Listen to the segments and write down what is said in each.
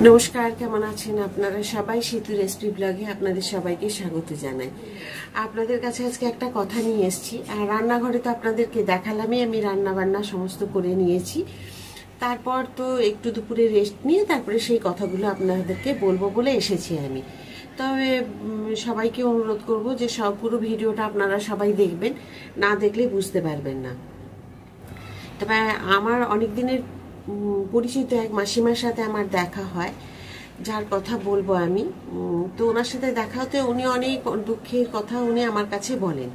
নমস্কার, কেমন আছেন আপনারা সবাই? সেতু রেসিপি ব্লগে আপনাদের সবাইকে স্বাগত জানাই। আপনাদের কাছে আজকে একটা কথা নিয়ে এসেছি। আর রান্নাঘরে তো আপনাদেরকে দেখালামই, আমি রান্না বান্না সমস্ত করে নিয়েছি। তারপর তো একটু দুপুরে রেস্ট নিয়ে তারপরে সেই কথাগুলো আপনাদেরকে বলবো বলে এসেছি আমি। তবে সবাইকে অনুরোধ করব যে পুরো ভিডিওটা আপনারা সবাই দেখবেন, না দেখলে বুঝতে পারবেন না। তবে আমার অনেক দিনের পরিচিত এক মাসিমার সাথে আমার দেখা হয়, যার কথা বলবো আমি। তো ওনার সাথে দেখা হতে উনি অনেক দুঃখের কথা উনি আমার কাছে বলেন।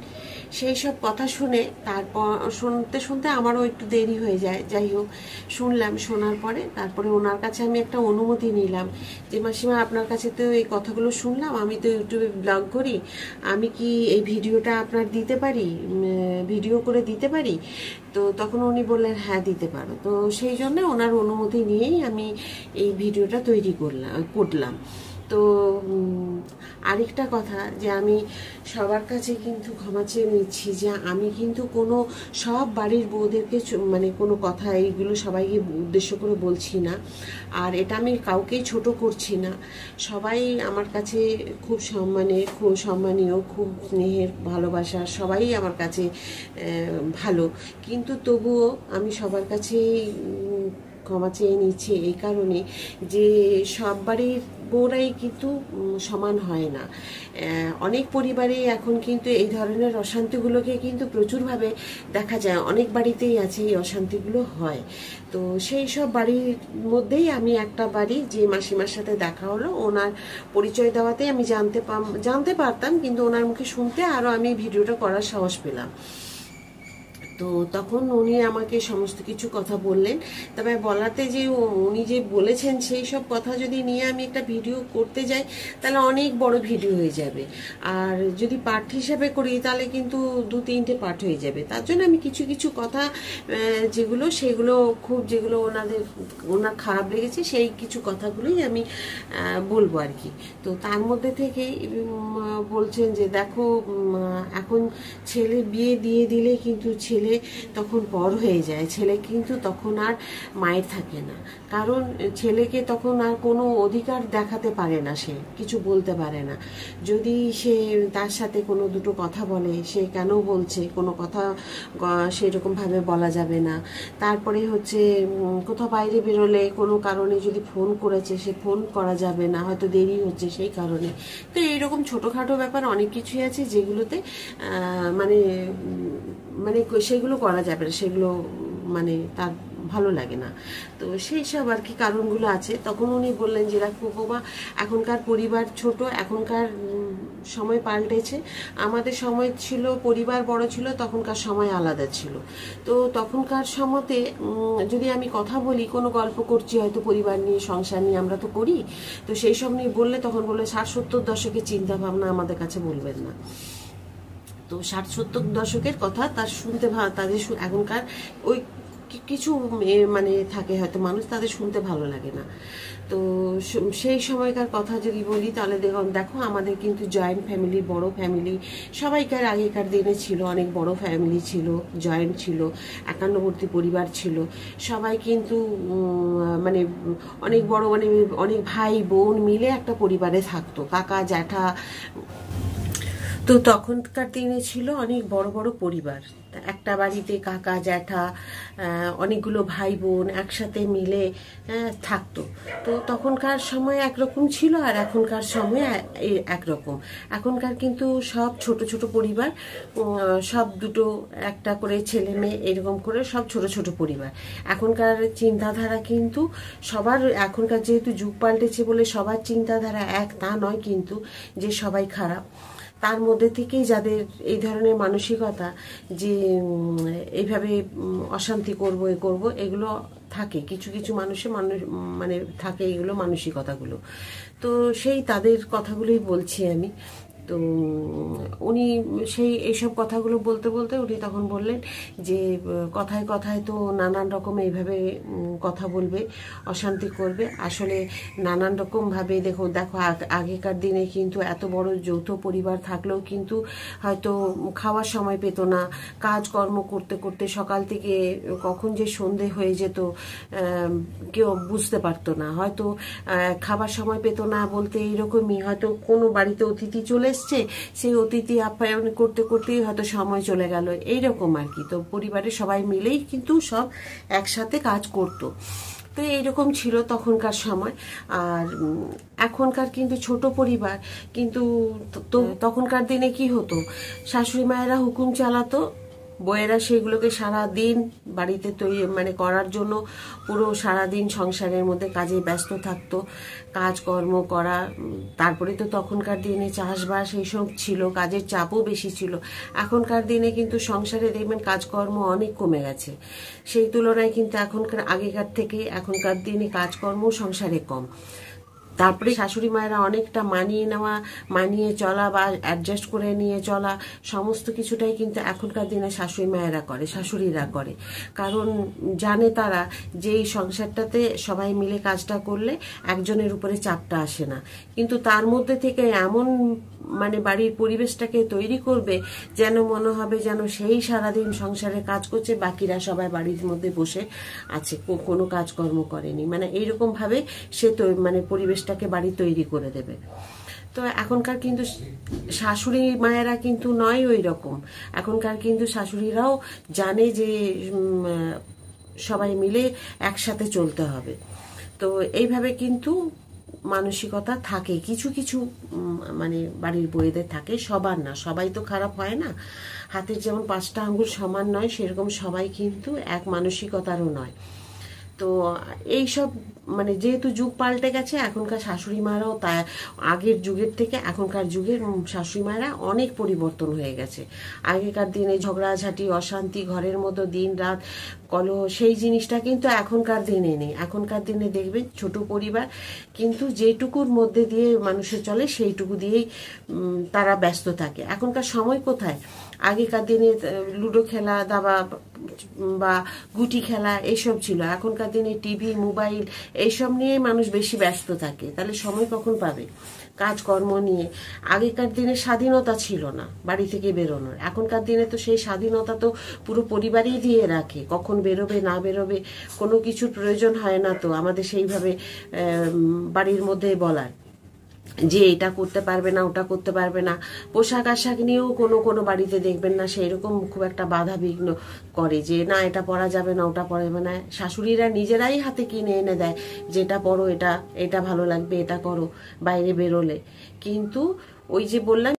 সেই সব কথা শুনে তারপর শুনতে শুনতে আমারও একটু দেরি হয়ে যায়। যাই হোক, শুনলাম, শোনার পরে তারপরে ওনার কাছে আমি একটা অনুমতি নিলাম যে মাসিমা, আপনার কাছে তো এই কথাগুলো শুনলাম, আমি তো ইউটিউবে ব্লগ করি, আমি কি এই ভিডিওটা আপনার দিতে পারি, ভিডিও করে দিতে পারি? তো তখন উনি বললেন হ্যাঁ, দিতে পারো। তো সেই জন্য ওনার অনুমতি নিয়েই আমি এই ভিডিওটা তৈরি করলাম। তো আরেকটা কথা, যে আমি সবার কাছে কিন্তু ক্ষমা চেয়ে নিচ্ছি যে আমি কিন্তু কোনো সব বাড়ির বউদেরকে মানে কোনো কথা এইগুলো সবাইকে উদ্দেশ্য করে বলছি না। আর এটা আমি কাউকেই ছোট করছি না। সবাই আমার কাছে খুব সম্মানীয়, খুব স্নেহের, ভালোবাসার, সবাই আমার কাছে ভালো। কিন্তু তবুও আমি সবার কাছেই ক্ষমা চেয়ে নিচ্ছি এই কারণে যে সব বাড়ির বউরাই কিন্তু সমান হয় না। অনেক পরিবারে এখন কিন্তু এই ধরনের অশান্তিগুলোকে কিন্তু প্রচুরভাবে দেখা যায়, অনেক বাড়িতেই আছে এই অশান্তিগুলো হয়। তো সেই সব বাড়ির মধ্যেই আমি একটা বাড়ি, যে মাসিমার সাথে দেখা হলো, ওনার পরিচয় দেওয়াতেই আমি জানতে পারতাম, কিন্তু ওনার মুখে শুনতে আরও আমি ভিডিওটা করার সাহস পেলাম। তো তখন উনি আমাকে সমস্ত কিছু কথা বললেন। তবে বলাতে যে উনি যে বলেছেন সেই সব কথা যদি নিয়ে আমি একটা ভিডিও করতে যাই তাহলে অনেক বড় ভিডিও হয়ে যাবে। আর যদি পার্ট হিসাবে করি তাহলে কিন্তু 2-3টে পার্ট হয়ে যাবে। তার জন্য আমি কিছু কিছু কথা যেগুলো ওনার খারাপ লেগেছে সেই কিছু কথাগুলোই আমি বলবো আর কি। তো তার মধ্যে থেকেই বলছেন যে দেখো, এখন ছেলে বিয়ে দিয়ে দিলে কিন্তু ছেলে তখন পর হয়ে যায়, ছেলে কিন্তু তখন আর মায়ের থাকে না। কারণ ছেলেকে তখন আর কোনো অধিকার দেখাতে পারে না, সে কিছু বলতে পারে না। যদি সে তার সাথে কোনো দুটো কথা বলে, সে কেন বলছে, কোনো কথা সেরকমভাবে বলা যাবে না। তারপরে হচ্ছে কোথাও বাইরে বেরোলে কোনো কারণে যদি ফোন করেছে, সে ফোন করা যাবে না, হয়তো দেরি হচ্ছে সেই কারণে। তো এইরকম ছোটোখাটো ব্যাপার অনেক কিছুই আছে যেগুলোতে মানে মানে সেগুলো করা যাবে না, সেগুলো মানে তার ভালো লাগে না। তো সেই সব আর কি কারণগুলো আছে। তখন উনি বললেন যে দেখো বাবা, এখনকার পরিবার ছোট, এখনকার সময় পাল্টেছে। আমাদের সময় ছিল পরিবার বড় ছিল, তখনকার সময় আলাদা ছিল। তো তখনকার সময়তে যদি আমি কথা বলি, কোনো গল্প করছি হয়তো পরিবার নিয়ে, সংসার নিয়ে, আমরা তো করি, তো সেই সব নিয়ে বললে তখন বললে 60-70 দশকের চিন্তা ভাবনা আমাদের কাছে বলবেন না। তো 60-70 দশকের কথা তাদের এখনকার ওই কিছু মানে থাকে হয়তো মানুষ, তাদের শুনতে ভালো লাগে না। তো সেই সময়কার কথা যদি বলি তাহলে দেখো আমাদের কিন্তু জয়েন্ট ফ্যামিলি, বড় ফ্যামিলি সবাইকার আগেকার দিনে ছিল, অনেক বড় ফ্যামিলি ছিল, জয়েন্ট ছিল, একান্নবর্তী পরিবার ছিল। সবাই কিন্তু মানে অনেক বড়, মানে অনেক ভাই বোন মিলে একটা পরিবারে থাকতো, কাকা জ্যাঠা। তো তখনকার দিনে ছিল অনেক বড় বড় পরিবার, একটা বাড়িতে কাকা জ্যাঠা অনেকগুলো ভাই বোন একসাথে মিলে থাকতো। তো তখনকার সময় একরকম ছিল, আর এখনকার সময় একরকম। এখনকার কিন্তু সব ছোট ছোট পরিবার, সব দুটো একটা করে ছেলে মেয়ে, এরকম করে সব ছোট ছোট পরিবার। এখনকার চিন্তাধারা কিন্তু সবার, এখনকার যেহেতু যুগ পাল্টেছে বলে সবার চিন্তাধারা এক তা নয় কিন্তু যে সবাই খারাপ। তার মধ্যে থেকেই যাদের এই ধরনের মানসিকতা, যে এইভাবে অশান্তি করব, এগুলো থাকে কিছু কিছু মানুষ মানে থাকে এগুলো মানসিকতাগুলো। তো সেই তাদের কথাগুলোই বলছি আমি। তো উনি সেই এইসব কথাগুলো বলতে বলতে উনি তখন বললেন যে কথায় কথায় তো নানান রকম এইভাবে কথা বলবে, অশান্তি করবে। আসলে নানান রকমভাবে দেখো আগেকার দিনে কিন্তু এত বড় যৌথ পরিবার থাকলেও কিন্তু হয়তো খাওয়ার সময় পেত না, কাজকর্ম করতে করতে সকাল থেকে কখন যে সন্ধে হয়ে যেত কেউ বুঝতে পারতো না। হয়তো খাবার সময় পেত না বলতে এইরকমই, হয়তো কোনো বাড়িতে অতিথি চলে এসছে, সেই অতিথি আপ্যায়ন করতে করতেই হয়তো সময় চলে গেল, এইরকম আর কি। তো পরিবারের সবাই মিলেই কিন্তু সব একসাথে কাজ করতো। তো এইরকম ছিল তখনকার সময়। আর এখনকার কিন্তু ছোট পরিবার, কিন্তু তো তখনকার দিনে কি হতো, শাশুড়ি মায়েরা হুকুম চালাতো, বউয়েরা সেগুলোকে সারা দিন বাড়িতে তৈরি করার জন্য পুরো সারা দিন সংসারের মধ্যে কাজে ব্যস্ত থাকতো, কাজকর্ম করা। তারপরে তো তখনকার দিনে চাষবাস এইসব ছিল, কাজের চাপও বেশি ছিল। এখনকার দিনে কিন্তু সংসারে দেখবেন কাজকর্ম অনেক কমে গেছে, সেই তুলনায় কিন্তু আগেকার থেকে এখনকার দিনে কাজকর্ম সংসারে কম। তারপরে শাশুড়ি মায়েরা অনেকটা মানিয়ে চলা বা অ্যাডজাস্ট করে নিয়ে চলা, সমস্ত কিছুটাই কিন্তু এখনকার দিনে শাশুড়িরা করে। কারণ জানে তারা যে এই সংসারটাতে সবাই মিলে কাজটা করলে একজনের উপরে চাপটা আসে না। কিন্তু তার মধ্যে থেকে এমন বাড়ির পরিবেশটাকে তৈরি করবে যেন মনে হবে যেন সেই সারাদিন সংসারে কাজ করছে, বাকিরা সবাই বাড়ির মধ্যে বসে আছে, কোনো কাজকর্ম করেনি, এইরকম ভাবে সে পরিবেশটাকে বাড়ি তৈরি করে দেবে। তো এখনকার কিন্তু শাশুড়ি মায়েরা কিন্তু নয় ওই রকম। এখনকার কিন্তু শাশুড়িরাও জানে যে সবাই মিলে একসাথে চলতে হবে। তো এইভাবে কিন্তু মানসিকতা থাকে কিছু কিছু বাড়ির বউয়েদের থাকে, সবার না, সবাই তো খারাপ হয় না। হাতের যেমন 5টা আঙ্গুল সমান নয়, সেরকম সবাই কিন্তু এক মানসিকতারও নয়। তো এইসব যেহেতু যুগ পাল্টে গেছে, এখনকার শাশুড়ি মারাও আগের যুগের থেকে এখনকার যুগের শাশুড়ি মায়েরা অনেক পরিবর্তন হয়ে গেছে। আগেকার দিনে ঝগড়াঝাটি, অশান্তি, ঘরের মধ্যে দিন রাত কলহ, সেই জিনিসটা কিন্তু এখনকার দিনে নেই। এখনকার দিনে দেখবেন ছোট পরিবার, কিন্তু যেটুকুর মধ্যে দিয়ে মানুষের চলে সেইটুকু দিয়েই তারা ব্যস্ত থাকে। এখনকার সময় কোথায়? আগেকার দিনে লুডো খেলা, দাবা বা গুটি খেলা এইসব ছিল। এখনকার দিনে টিভি, মোবাইল এইসব নিয়ে মানুষ বেশি ব্যস্ত থাকে। তাহলে সময় কখন পাবে কাজকর্ম নিয়ে? আগেকার দিনে স্বাধীনতা ছিল না বাড়ি থেকে বেরোনোর, এখনকার দিনে তো সেই স্বাধীনতা তো পুরো পরিবারই দিয়ে রাখে। কখন বেরোবে না বেরোবে কোনো কিছুর প্রয়োজন হয় না তো আমাদের সেইভাবে বাড়ির মধ্যে বলার যে এটা করতে পারবে না, ওটা করতে পারবে না। পোশাক আশাক নিয়েও কোনো বাড়িতে দেখবেন না সেই রকম খুব একটা বাধা বিঘ্ন করে যে না এটা পরা যাবে না, ওটা পরা যাবে না। শাশুড়িরা নিজেরাই হাতে কিনে এনে দেয় যে এটা পরো, এটা ভালো লাগবে, এটা করো বাইরে বেরোলে। কিন্তু ওই যে বললাম